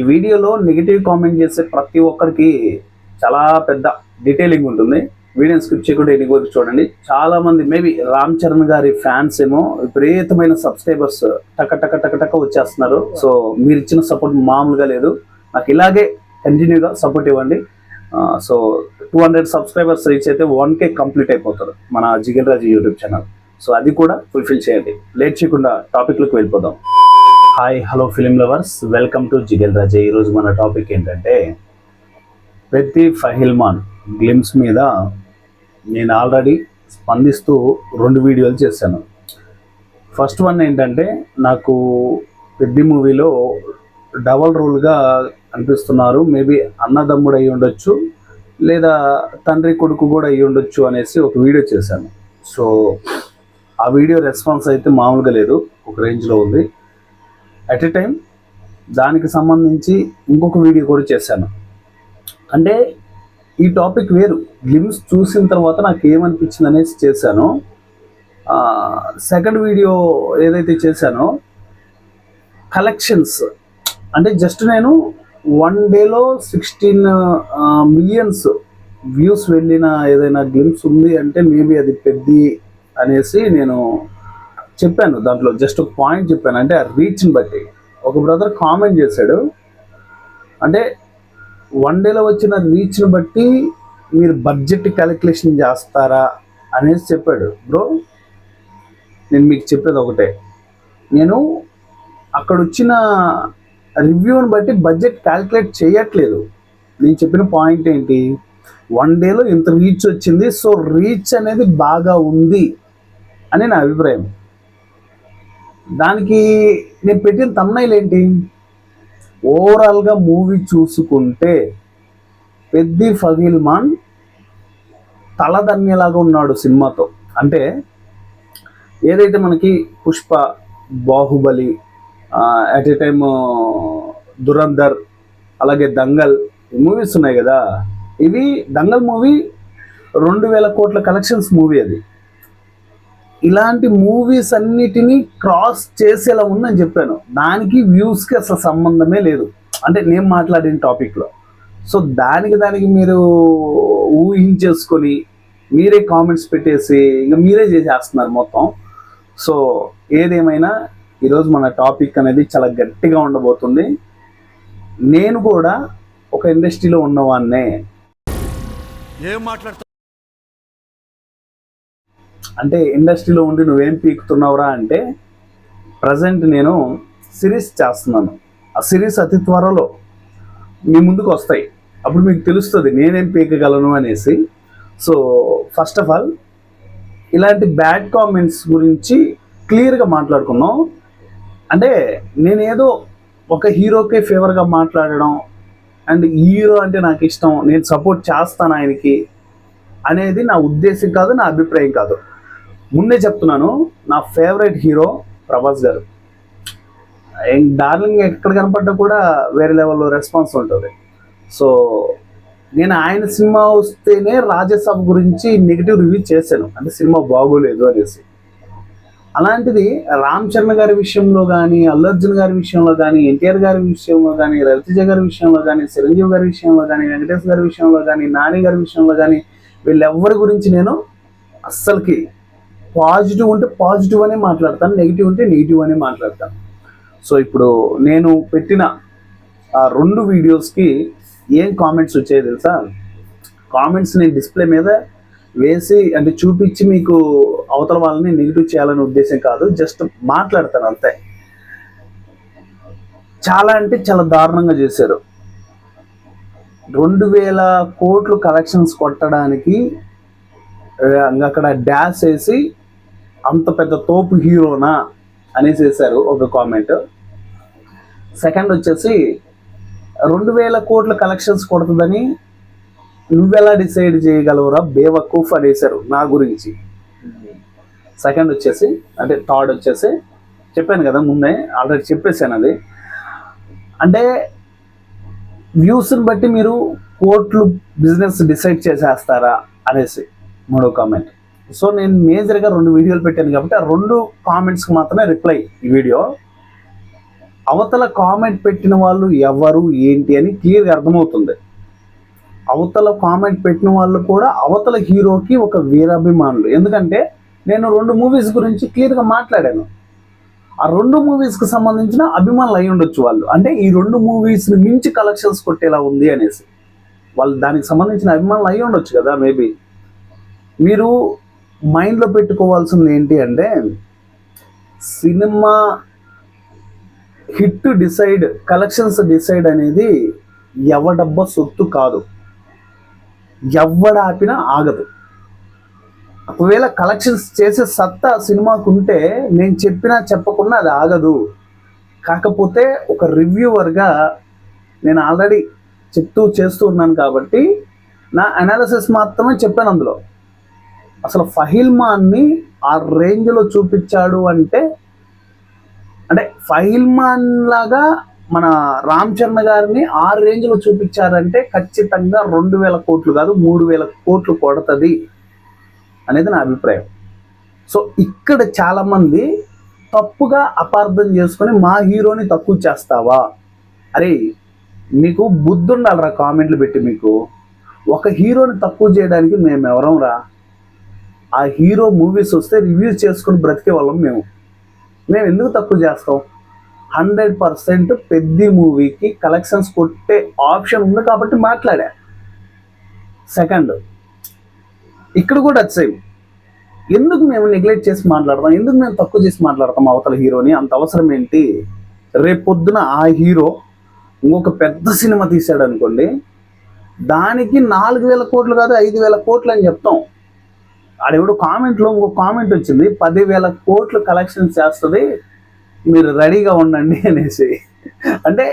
ఈ వీడియోలో negative comment చేసే ప్రతి ఒక్కరికి చాలా పెద్ద డీటెయిలింగ్ ఉంటుంది. వీడియోని స్కిప్ చేయకుండా ఎన్ని వరకు చూడండి. చాలా మంది మేబీ రామ్ చరణ్ గారి ఫ్యాన్స్ ఏమో విపరీతమైన సబ్స్క్రైబర్స్ టక టక టక టక వచ్చేస్తున్నారు. సో మీరు ఇచ్చిన సపోర్ట్ మామూలుగా లేదు. నాకు ఇలాగే కంటిన్యూగా సపోర్ట్ ఇవ్వండి. సో 200 సబ్స్క్రైబర్స్ రీచ్ అయితే 1K కంప్లీట్ అయిపోతారు మన Jigel Raju YouTube channel. So అది కూడా ఫుల్ఫిల్ చేయండి. లేట్ చేయకుండా టాపిక్లోకి వెళ్ళిపోదాం. Hi hello film lovers, welcome to Jigel Raju. ఈరోజు మన టాపిక్ ఏంటంటే పెద్ది ఫహిల్మాన్ గ్లిమ్స్ మీద నేను ఆల్రెడీ స్పందిస్తూ 2 వీడియోలు చేశాను. ఫస్ట్ వన్ ఏంటంటే, నాకు పెద్ది మూవీలో డబల్ రోల్గా అనిపిస్తున్నారు. మేబీ అన్నదమ్ముడు అయి ఉండొచ్చు, లేదా తండ్రి కొడుకు కూడా అయి ఉండొచ్చు అనేసి ఒక వీడియో చేశాను. సో ఆ వీడియో రెస్పాన్స్ అయితే మామూలుగా లేదు, ఒక రేంజ్లో ఉంది. అట్ ఎ టైం దానికి సంబంధించి ఇంకొక వీడియో కూడా చేశాను. అంటే ఈ టాపిక్ వేరు. గ్లిమ్స్ చూసిన తర్వాత నాకు ఏమనిపించింది అనేసి చేశాను. సెకండ్ వీడియో ఏదైతే చేశానో కలెక్షన్స్, అంటే జస్ట్ నేను 1 డేలో 16 మిలియన్స్ వ్యూస్ వెళ్ళిన ఏదైనా గ్లిమ్స్ ఉంది అంటే మేబీ అది పెద్ది అనేసి నేను చెప్పాను. దాంట్లో జస్ట్ ఒక పాయింట్ చెప్పాను. అంటే ఆ రీచ్ని బట్టి ఒక బ్రదర్ కామెంట్ చేశాడు, అంటే 1 డేలో వచ్చిన రీచ్ని బట్టి మీరు బడ్జెట్ క్యాలిక్యులేషన్ చేస్తారా అనేసి చెప్పాడు. బ్రో, నేను మీకు చెప్పేది ఒకటే, నేను అక్కడ వచ్చిన రివ్యూని బట్టి బడ్జెట్ క్యాలిక్యులేట్ చేయట్లేదు. నేను చెప్పిన పాయింట్ ఏంటి, 1 డేలో ఇంత రీచ్ వచ్చింది, సో రీచ్ అనేది బాగా ఉంది అని నా అభిప్రాయం. దానికి నేను పెట్టిన థంబ్నెయిల్ ఏంటి, ఓవరాల్గా మూవీ చూసుకుంటే పెద్ది ఫహిల్మాన్ తలదన్యలాగా ఉన్నాడు సినిమాతో. అంటే ఏదైతే మనకి Pushpa, Baahubali, at a time Dhurandhar, అలాగే దంగల్ మూవీస్ ఉన్నాయి కదా. ఇవి దంగల్ మూవీ 2000 కోట్ల కలెక్షన్స్ మూవీ. అది ఇలాంటి మూవీస్ అన్నిటినీ క్రాస్ చేసేలా ఉందని చెప్పాను. దానికి వ్యూస్కి అసలు సంబంధమే లేదు, అంటే నేను మాట్లాడిన టాపిక్లో. సో దానికి మీరు ఊహించేసుకొని మీరే కామెంట్స్ పెట్టేసి ఇంకా మీరే చేసేస్తున్నారు మొత్తం. సో ఏదేమైనా ఈరోజు మన టాపిక్ అనేది చాలా గట్టిగా ఉండబోతుంది. నేను కూడా ఒక ఇండస్ట్రీలో ఉన్నవాన్నే. ఏం మాట్లాడుతా అంటే ఇండస్ట్రీలో ఉండి నువ్వేం పీకుతున్నావురా అంటే, ప్రజెంట్ నేను సిరీస్ చేస్తున్నాను. ఆ సిరీస్ అతి త్వరలో మీ ముందుకు వస్తాయి. అప్పుడు మీకు తెలుస్తుంది నేనేం పీకగలను అనేసి. సో ఫస్ట్ ఆఫ్ ఆల్ ఇలాంటి బ్యాడ్ కామెంట్స్ గురించి క్లియర్గా మాట్లాడుకుందాం. అంటే నేనేదో ఒక హీరోకే ఫేవర్గా మాట్లాడడం, అండ్ హీరో అంటే నాకు ఇష్టం, నేను సపోర్ట్ చేస్తాను ఆయనకి అనేది నా ఉద్దేశం కాదు, నా అభిప్రాయం కాదు. ముందే చెప్తున్నాను, నా ఫేవరెట్ హీరో ప్రభాస్ గారు. డార్లింగ్ ఎక్కడ కనపడ్డా కూడా వేరే లెవెల్లో రెస్పాన్స్ ఉంటుంది. సో నేను ఆయన సినిమా వస్తేనే రాజ్యసభ గురించి నెగిటివ్ రివ్యూ చేశాను, అంటే సినిమా బాగోలేదు అనేసి. అలాంటిది రామ్ చరణ్ గారి విషయంలో కానీ, అల్లు అర్జున్ గారి విషయంలో కానీ, ఎన్టీఆర్ గారి విషయంలో కానీ, రవితేజ గారి విషయంలో కానీ, చిరంజీవి గారి విషయంలో కానీ, వెంకటేష్ గారి విషయంలో కానీ, నాని గారి విషయంలో కానీ, వీళ్ళెవ్వరి గురించి నేను అస్సలకి పాజిటివ్ ఉంటే పాజిటివ్ అనే మాట్లాడతాను, నెగిటివ్ ఉంటే నెగిటివ్ అనే మాట్లాడతాను. సో ఇప్పుడు నేను పెట్టిన ఆ 2 వీడియోస్కి ఏం కామెంట్స్ వచ్చాయో తెలుసా? కామెంట్స్ నేను డిస్ప్లే మీద వేసి అంటే చూపించి మీకు అవతల వాళ్ళని నెగిటివ్ చేయాలనే ఉద్దేశం కాదు, జస్ట్ మాట్లాడతాను అంతే. చాలా అంటే చాలా దారుణంగా చేశారు. 2000 కోట్లు కలెక్షన్స్ కొట్టడానికి అక్కడ డాష్ వేసి అంత పెద్ద తోపు హీరోనా అనేసి వేశారు ఒక కామెంట్. సెకండ్ వచ్చేసి 2000 కోట్ల కలెక్షన్స్ కొడుతుందని నువ్వెలా డిసైడ్ చేయగలవురా బేవకూఫ్ అనేసారు నా గురించి. సెకండ్ వచ్చేసి, అంటే థర్డ్ వచ్చేసి చెప్పాను కదా ముందే, ఆల్రెడీ చెప్పేశాను అది. అంటే వ్యూస్ని బట్టి మీరు కోట్లు బిజినెస్ డిసైడ్ చేసేస్తారా అనేసి మూడో కామెంట్. సో నేను మేజర్గా 2 వీడియోలు పెట్టాను కాబట్టి ఆ 2 కామెంట్స్కి మాత్రమే రిప్లై ఈ వీడియో. అవతల కామెంట్ పెట్టిన వాళ్ళు ఎవరు ఏంటి అని క్లియర్గా అర్థమవుతుంది. అవతల కామెంట్ పెట్టిన వాళ్ళు కూడా అవతల హీరోకి ఒక వీరాభిమానులు. ఎందుకంటే నేను 2 మూవీస్ గురించి క్లియర్గా మాట్లాడాను. ఆ 2 మూవీస్కి సంబంధించిన అభిమానులు అయి ఉండొచ్చు వాళ్ళు. అంటే ఈ 2 మూవీస్ని మించి కలెక్షన్స్ కొట్టేలా ఉంది అనేసి వాళ్ళు దానికి సంబంధించిన అభిమానులు అయి ఉండొచ్చు కదా. మేబీ మీరు మైండ్లో పెట్టుకోవాల్సింది ఏంటి అంటే, cinema hit decide, collections decide అనేది ఎవడబ్బ సొత్తు కాదు. ఎవడాపినా ఆగదు. ఒకవేళ కలెక్షన్స్ చేసే సత్తా సినిమాకు ఉంటే నేను చెప్పినా చెప్పకుండా అది ఆగదు. కాకపోతే ఒక రివ్యూవర్గా నేను ఆల్రెడీ చేస్తూ ఉన్నాను కాబట్టి నా అనాలిసిస్ మాత్రమే చెప్పాను. అందులో అసలు ఫహీల్ మాన్ని ఆ రేంజ్లో చూపించాడు అంటే ఫహీల్ మాన్ లాగా మన రామ్ చరణ్ గారిని ఆ రేంజ్లో చూపించారంటే ఖచ్చితంగా 2,000 కోట్లు కాదు 3,000 కోట్లు కొడుతుంది అనేది నా అభిప్రాయం. సో ఇక్కడ చాలామంది తప్పుగా అపార్థం చేసుకొని మా హీరోని తక్కువ చేస్తావా, అరే మీకు బుద్ధి ఉండాలిరా కామెంట్లు పెట్టి. మీకు ఒక హీరోని తక్కువ చేయడానికి మేము ఎవరం రా? ఆ హీరో మూవీస్ వస్తే రివ్యూస్ చేసుకుని బ్రతికే వాళ్ళం మేము ఎందుకు తక్కువ చేస్తాం? 100% పెద్ద మూవీకి కలెక్షన్స్ కొట్టే ఆప్షన్ ఉంది కాబట్టి మాట్లాడా. సెకండ్, ఇక్కడ కూడా సేమ్. ఎందుకు మేము నెగ్లెక్ట్ చేసి మాట్లాడతాం? ఎందుకు మేము తక్కువ చేసి మాట్లాడతాం అవతల హీరోని? అంత అవసరం ఏంటి? రేపు పొద్దున ఆ హీరో ఇంకొక పెద్ద సినిమా తీసాడు అనుకోండి, దానికి 4,000 కోట్లు కాదు 5,000 కోట్లు అని చెప్తాం. ఆడెవడో కామెంట్లో ఇంకొక కామెంట్ వచ్చింది, 10,000 కోట్లు కలెక్షన్ చేస్తుంది, మీరు రెడీగా ఉండండి అనేసి. అంటే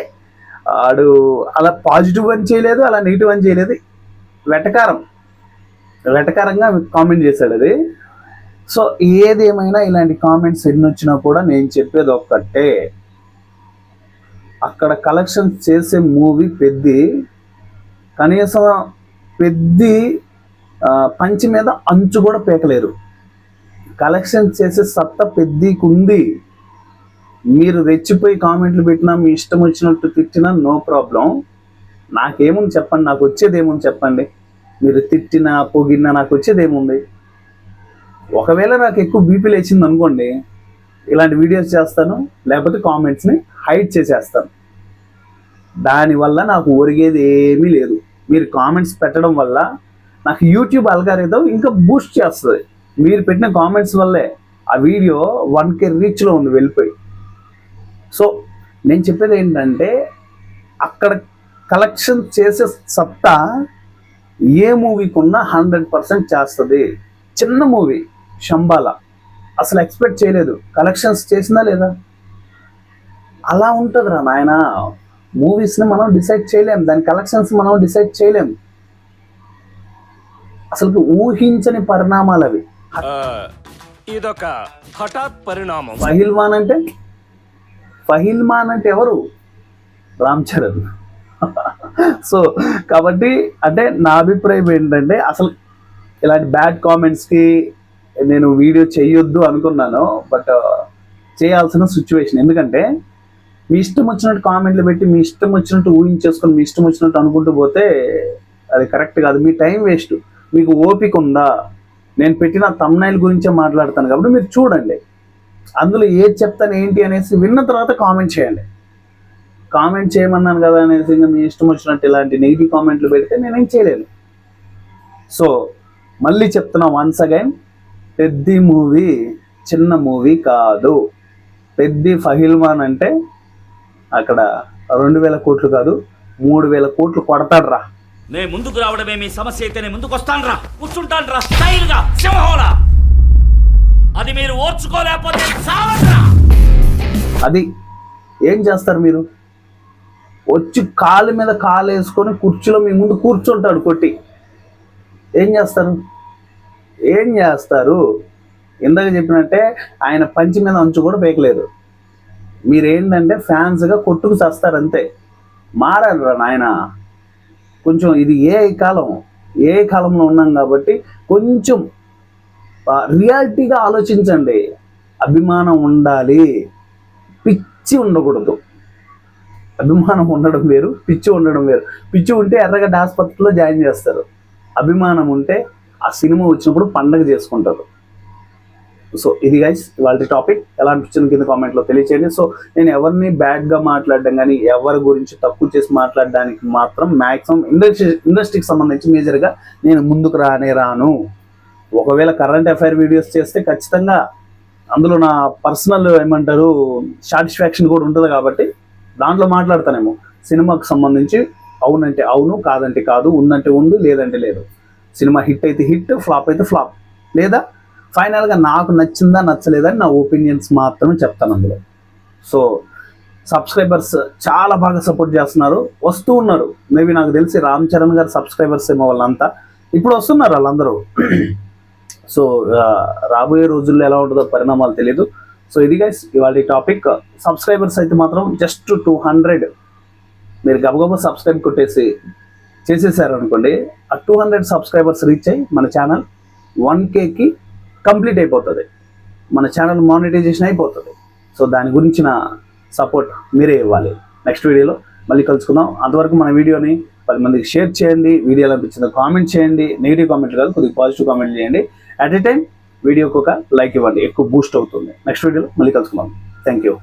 ఆడు అలా పాజిటివ్ అని చేయలేదు, అలా నెగిటివ్ అని చేయలేదు, వెటకారంగా కామెంట్ చేశాడు అది. సో ఏదేమైనా ఇలాంటి కామెంట్స్ ఎన్ని వచ్చినా కూడా నేను చెప్పేది ఒక్కటే, అక్కడ కలెక్షన్ చేసే మూవీ కనీసం పంచి మీద అంచు కూడా పేకలేరు. కలెక్షన్ చేసే సత్తా పెద్దకి ఉంది. మీరు రెచ్చిపోయి కామెంట్లు పెట్టినా, మీ ఇష్టం వచ్చినట్టు తిట్టినా నో ప్రాబ్లం. నాకేముంది చెప్పండి, నాకు వచ్చేది ఏముంది చెప్పండి? మీరు తిట్టినా పొగిడినా నాకు వచ్చేది ఏముంది? ఒకవేళ నాకు ఎక్కువ బీపీ లేచింది అనుకోండి, ఇలాంటి వీడియోస్ చేస్తాను, లేకపోతే కామెంట్స్ని హైడ్ చేసేస్తాను. దానివల్ల నాకు ఒరిగేది ఏమీ లేదు. మీరు కామెంట్స్ పెట్టడం వల్ల నాకు యూట్యూబ్ అల్గారిథం ఇంకా బూస్ట్ చేస్తుంది. మీరు పెట్టిన కామెంట్స్ వల్లే ఆ వీడియో 1K రీచ్లో ఉంది వెళ్ళిపోయి. సో నేను చెప్పేది ఏంటంటే, అక్కడ కలెక్షన్ చేసే సత్తా ఏ మూవీకి ఉన్నా 100% చేస్తుంది. చిన్న మూవీ శంబాల అసలు ఎక్స్పెక్ట్ చేయలేదు, కలెక్షన్స్ చేసిందా లేదా? అలా ఉంటుందిరా నాయన. మూవీస్ని మనం డిసైడ్ చేయలేం, దాని కలెక్షన్స్ మనం డిసైడ్ చేయలేం. అసలు ఊహించని పరిణామాలు అవి. ఇదొక హఠాత్ పరిణామం. ఫహీల్ మాన్ అంటే ఎవరు? రామ్ చరణ్. సో కాబట్టి అంటే నా అభిప్రాయం ఏంటంటే, అసలు ఇలాంటి బ్యాడ్ కామెంట్స్కి నేను వీడియో చేయొద్దు అనుకున్నాను, బట్ చేయాల్సిన సిచ్యువేషన్. ఎందుకంటే మీ ఇష్టం వచ్చినట్టు కామెంట్లు పెట్టి, మీ ఇష్టం వచ్చినట్టు ఊహించేసుకొని, మీ ఇష్టం వచ్చినట్టు అనుకుంటూ పోతే అది కరెక్ట్ కాదు. మీ టైం వేస్ట్. మీకు ఓపిక ఉందా? నేను పెట్టిన థంబ్నైల్ గురించే మాట్లాడతాను కాబట్టి మీరు చూడండి, అందులో ఏది చెప్తాను ఏంటి అనేసి విన్న తర్వాత కామెంట్ చేయండి. కామెంట్ చేయమన్నాను కదా అనేసి ఇంకా మీ ఇష్టం వచ్చినట్టు ఇలాంటి నెగిటివ్ కామెంట్లు పెడితే నేనేం చేయలేను. సో మళ్ళీ చెప్తున్నా వన్స్ అగైన్, పెద్ద మూవీ చిన్న మూవీ కాదు. పెద్ద ఫహీల్ మాన్ అంటే అక్కడ 2,000 కోట్లు కాదు 3,000 కోట్లు కొడతాడు రా. నే ముందుకు రావడమే మీ సమస్య అయితే నేను ముందుకు వస్తాను రా, కూర్చుంటాను రా స్టైల్గా సింహంలా. అది మీరు ఓర్చుకోలేకపోతే చావరా. అది ఏం చేస్తారు మీరు? వచ్చి కాలు మీద కాలు వేసుకొని కుర్చీలో మీ ముందు కూర్చుంటాడు కొట్టి. ఏం చేస్తారు? ఇందాక చెప్పినట్టే ఆయన పంచి మీద అంచు కూడా పేకలేదు. మీరేంటంటే ఫ్యాన్స్గా కొట్టుకు చేస్తారు అంతే. మారారు రా నాయన. కొంచెం ఇది ఏ కాలంలో ఉన్నాం కాబట్టి కొంచెం రియాలిటీగా ఆలోచించండి. అభిమానం ఉండాలి, పిచ్చి ఉండకూడదు. అభిమానం ఉండడం వేరు, పిచ్చి ఉండడం వేరు. పిచ్చి ఉంటే ఎర్రగడ్డ ఆసుపత్రిలో జాయిన్ చేస్తారు, అభిమానం ఉంటే ఆ సినిమా వచ్చినప్పుడు పండగ చేసుకుంటారు. సో ఇది గైస్ ఇవాళ టాపిక్. ఎలా అనిపించింది కింద కామెంట్లో తెలియచేయండి. సో నేను ఎవరిని బ్యాడ్గా మాట్లాడడం కానీ ఎవరి గురించి తక్కువ చేసి మాట్లాడడానికి మాత్రం మ్యాక్సిమం ఇండస్ట్రీకి సంబంధించి మేజర్గా నేను ముందుకు రాను. ఒకవేళ కరెంట్ అఫైర్ వీడియోస్ చేస్తే ఖచ్చితంగా అందులో నా పర్సనల్ ఏమంటారు సాటిస్ఫాక్షన్ కూడా ఉంటుంది కాబట్టి దాంట్లో మాట్లాడతానేమో. సినిమాకు సంబంధించి అవునంటే అవును, కాదంటే కాదు, ఉందంటే ఉంది, లేదంటే లేదు. సినిమా హిట్ అయితే హిట్, ఫ్లాప్ అయితే ఫ్లాప్, లేదా ఫైనల్గా నాకు నచ్చిందా నచ్చలేదా అని నా ఒపీనియన్స్ మాత్రమే చెప్తాను అందులో. సో సబ్స్క్రైబర్స్ చాలా బాగా సపోర్ట్ చేస్తున్నారు, వస్తూ ఉన్నారు. మేబీ నాకు తెలిసి రామ్ చరణ్ గారు సబ్స్క్రైబర్స్ ఏమో వాళ్ళంతా ఇప్పుడు వస్తున్నారు వాళ్ళందరూ. సో రాబోయే రోజుల్లో ఎలా ఉంటుందో పరిణామాలు తెలియదు. సో ఇది గైస్ ఇవాళ టాపిక్. సబ్స్క్రైబర్స్ అయితే మాత్రం జస్ట్ 200 మీరు గబగబా సబ్స్క్రైబ్ కొట్టేసి చేసేసారు అనుకోండి, ఆ 200 సబ్స్క్రైబర్స్ రీచ్ అయ్యి మన ఛానల్ 1Kకి కంప్లీట్ అయిపోతుంది, మన ఛానల్ మానిటైజేషన్ అయిపోతుంది. సో దాని గురించిన సపోర్ట్ మీరే ఇవ్వాలి. నెక్స్ట్ వీడియోలో మళ్ళీ కలుసుకుందాం. అంతవరకు మన వీడియోని 10 మందికి షేర్ చేయండి. వీడియో ఎలా అనిపించిందో కామెంట్ చేయండి. నెగిటివ్ కామెంట్లు కాదు, కొద్దిగా పాజిటివ్ కామెంట్ చేయండి. అట్ ఏ టైం వీడియోకి ఒక లైక్ ఇవ్వండి, ఎక్కువ బూస్ట్ అవుతుంది. నెక్స్ట్ వీడియోలో మళ్ళీ కలుసుకుందాం. Thank you.